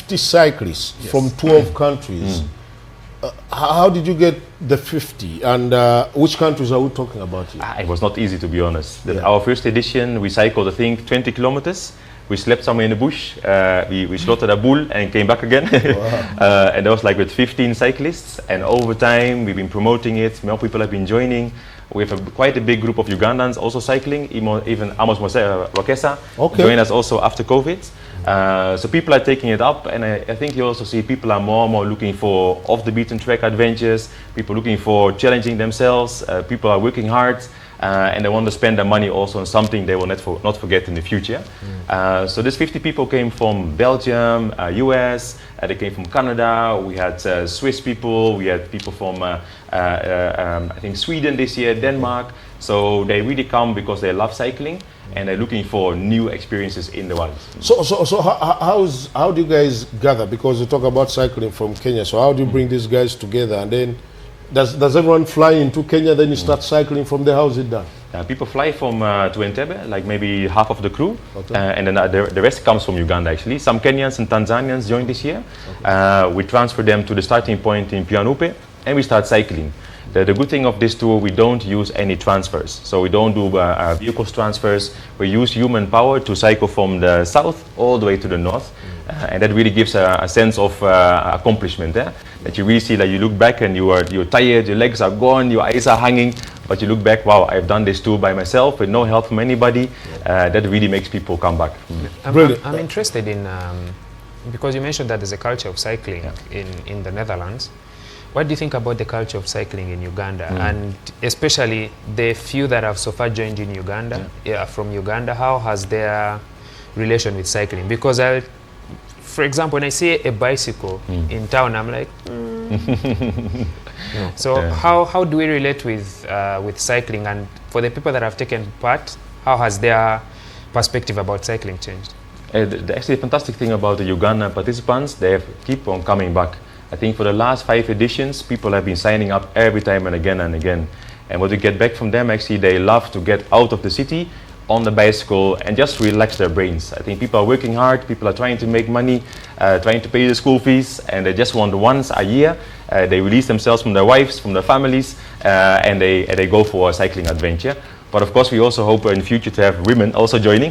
50 cyclists from 12 countries. How did you get the 50, and which countries are we talking about here? It was not easy, to be honest. Our first edition, we cycled, I think, 20 kilometers. We slept somewhere in the bush. We slaughtered a bull and came back again. And that was like with 15 cyclists. And over time, we've been promoting it. More people have been joining. We have quite a big group of Ugandans also cycling. Even Amos Wakesa joined us also after COVID. So people are taking it up, and I think you also see people are more and more looking for off the beaten track adventures, people looking for challenging themselves, people are working hard, and they want to spend their money also on something they will not forget in the future. So this 50 people came from Belgium, US, they came from Canada, we had Swiss people, we had people from I think Sweden this year, Denmark. So they really come because they love cycling and they're looking for new experiences in the wild. So how do you guys gather? Because you talk about cycling from Kenya, so how do you bring these guys together, and then does everyone fly into Kenya, then you start cycling from there? How is it done? People fly from to Entebbe, like maybe half of the crew, and then the rest comes from Uganda actually. Some Kenyans and Tanzanians joined this year. We transfer them to the starting point in Pianupe and we start cycling. The good thing of this tour, we don't use any transfers. So we don't do vehicles transfers. We use human power to cycle from the south all the way to the north. And that really gives a sense of accomplishment there. That you really see that you look back and you're tired, your legs are gone, your eyes are hanging, but you look back, wow, I've done this tour by myself with no help from anybody. That really makes people come back. I'm interested in, because you mentioned that there's a culture of cycling in the Netherlands. What do you think about the culture of cycling in Uganda, and especially the few that have so far joined in Uganda, from Uganda? How has their relation with cycling? Because for example, when I see a bicycle in town, I'm like, no. So how do we relate with cycling? And for the people that have taken part, how has their perspective about cycling changed? Actually, the fantastic thing about the Ugandan participants, they keep on coming back. I think for the last 5 editions, people have been signing up every time and again and again. And what we get back from them, actually, they love to get out of the city on the bicycle and just relax their brains. I think people are working hard, people are trying to make money, trying to pay the school fees, and they just want once a year, they release themselves from their wives, from their families, and they go for a cycling adventure. But of course, we also hope in the future to have women also joining.